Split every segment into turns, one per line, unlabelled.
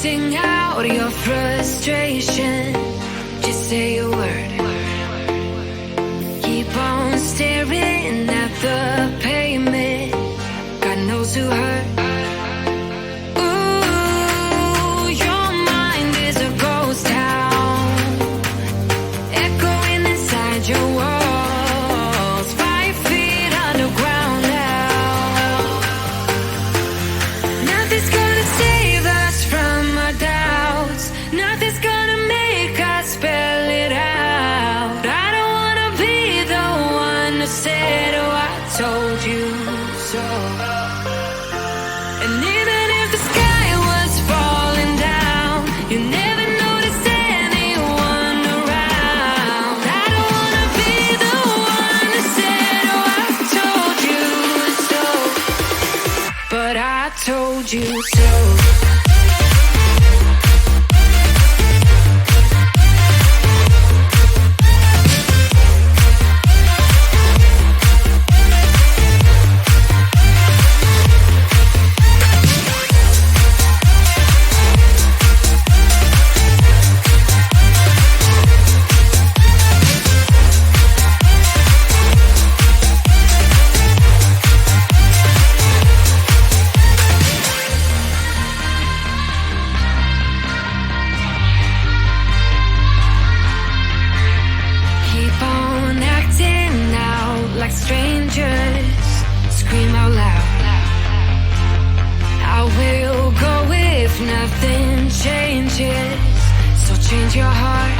sing out your frustration. Just say a word. Keep on staring at the pavement. God knows who hurt. Ooh, your mind is a ghost town, echoing inside your walls, 5 feet underground now. Nothing's gonna save us from our doubts. Nothing's gonna make us spell it out. I don't wanna be the one who said, oh, I told you so. And even if the sky was falling down, you never noticed anyone around. I don't wanna be the one who said, oh, I told you so. But I told you so. Keep on acting out like strangers. Scream out loud. I will go if nothing changes. So change your heart.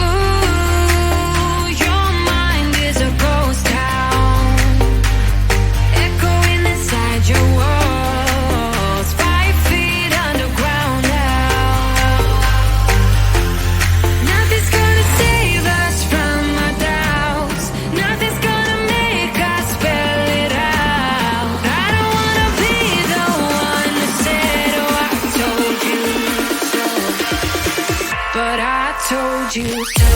Ooh, your mind is a ghost town, echoing inside your walls, 5 feet underground now. Nothing's gonna save us from our doubts. Nothing's gonna make us spell it out. I don't wanna be the one who said, oh, I told you so. But I told you so.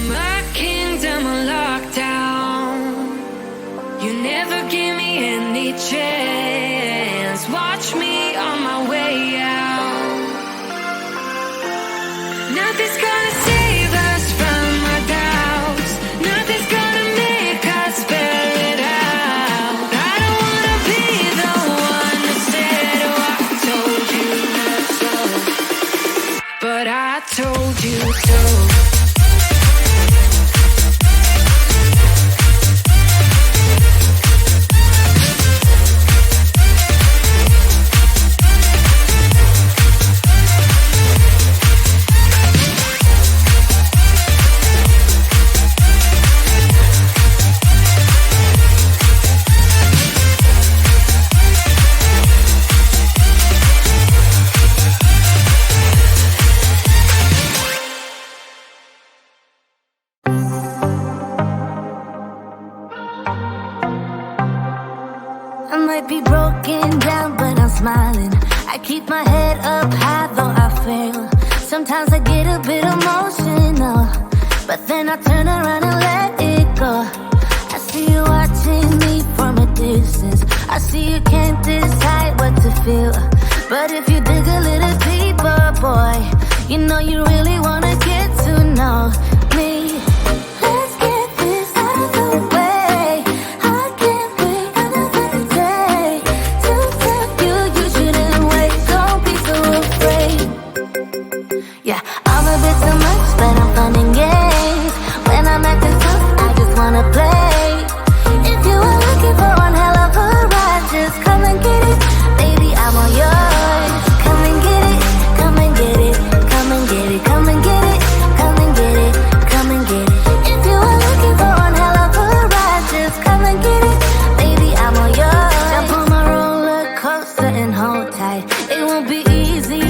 My kingdom on lockdown. You never give me any chance. Watch me on my way out. Nothing's gonna save us from our doubts. Nothing's gonna make us spell it out. I don't wanna be the one who said, oh, I told you so. But I told you so.
I might be broken down, but I'm smiling. I keep my head up high, though I fail. Sometimes I get a bit emotional, but then I turn around and let it go. I see you watching me from a distance. I see you can't decide what to feel, but if you dig a little deeper, boy, you know you really wanna get to know me. Let's get this out of the way. I can't wait another day to tell you you shouldn't wait. Don't be so afraid. Yeah, I'm a bit too much, but I'm fun and games. When I'm acting tough, I just wanna play. If you are looking for one hell of a ride, just come and get it. Baby, I'm all yours. Come and get it, come and get it, come and get it, come and get it, come and get it, come and get it. If you are looking for one hell of a ride, just come and get it. Baby, I'm all yours. Jump on my roller coaster and hold tight. It won't be easy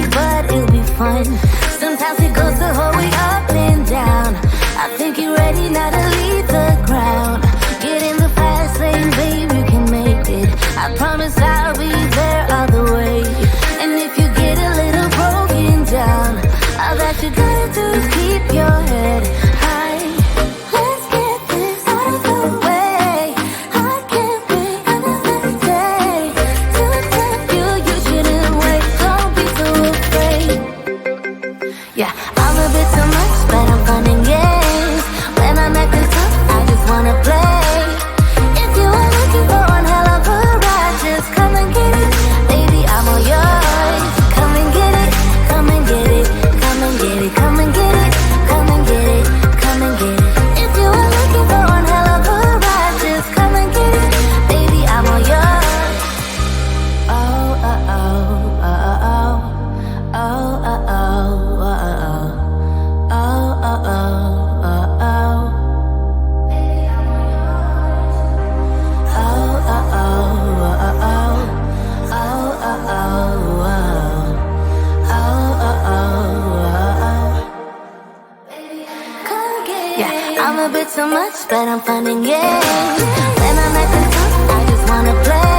but I'm fun and games. When I'm acting tough, I just wanna play.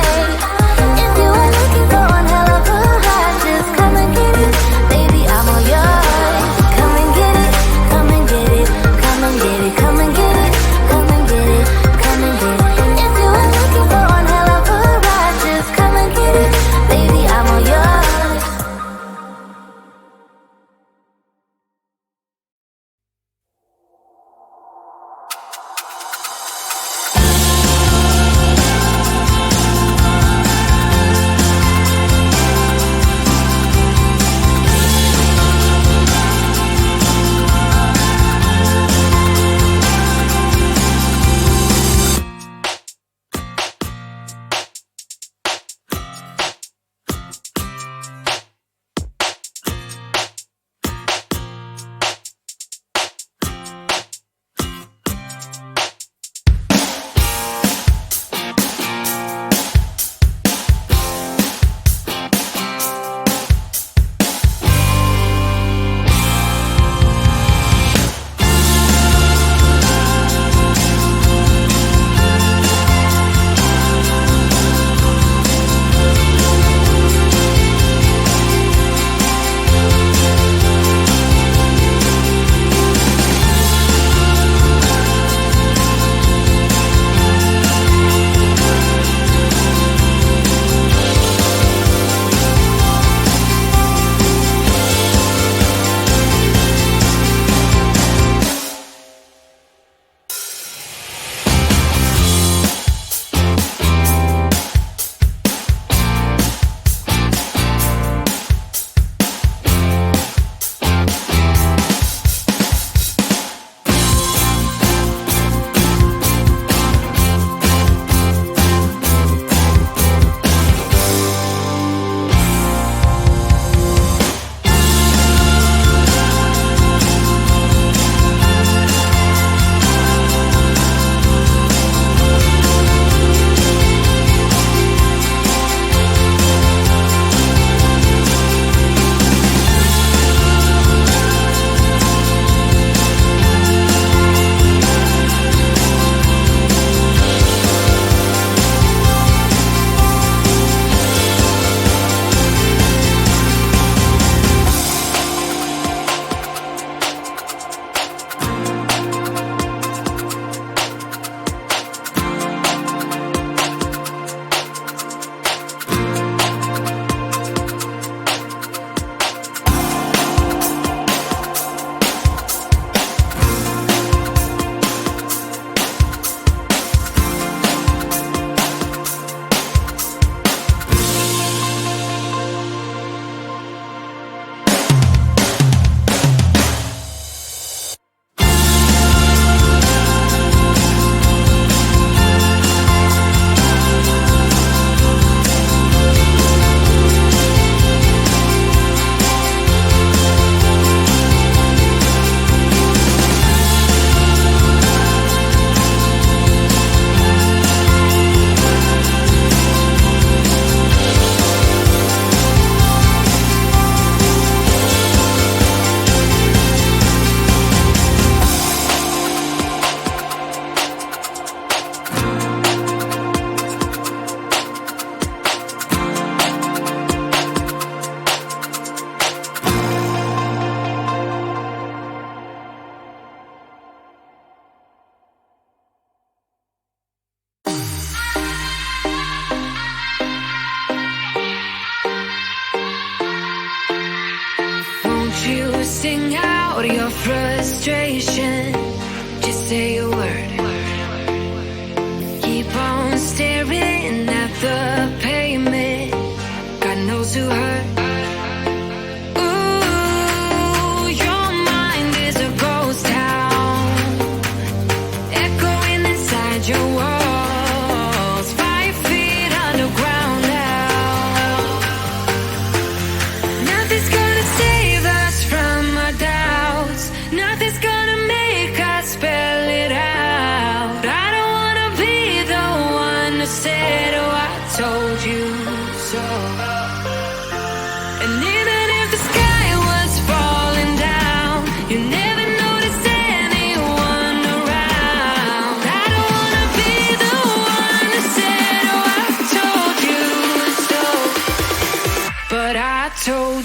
If you are looking for one hell of a ride, just come and get it. Baby, I'm all yours. Come and get it, come and get it, come and get it, come and get it, come and get it, come and get it. If you are looking for one hell of a ride, just come and get it. Baby, I'm all yours.
frustration. Just say a word. Keep on staring at the pavement. God knows who hurt. Ooh, your mind is a ghost town, echoing inside your walls. 5 feet underground now. Nothing's gonna save us from our doubts. Nothing's gonna make us spell it out. I don't wanna be the one to say, oh, I told you so. And even if the sky was falling down, you never noticed anyone around.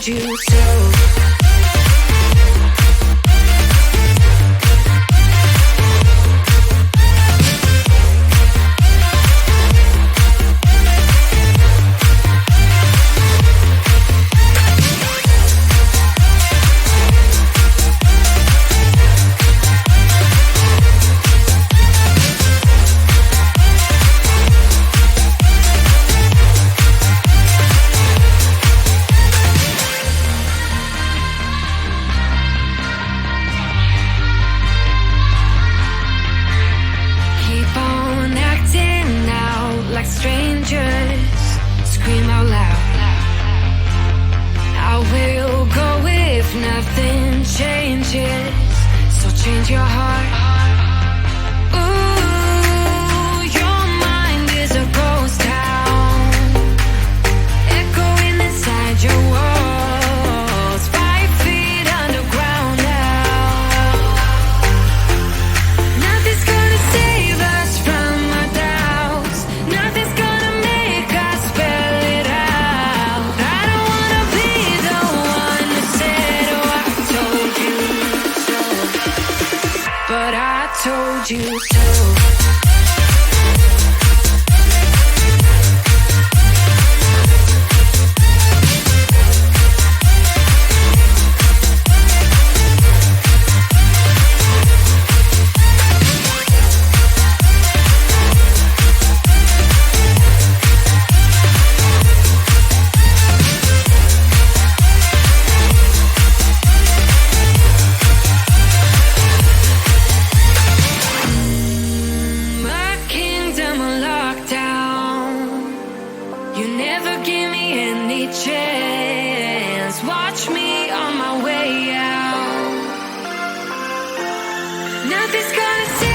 told you so. Nothing changes, so change your heart. Ooh, your mind is a ghost town, echoing inside your walls, 5 feet underground now. Nothing's gonna save us from our doubts, nothing's gonna make us spell it out. I don't wanna be the one to say but I told you so. Chance, watch me on my way out. Nothing's gonna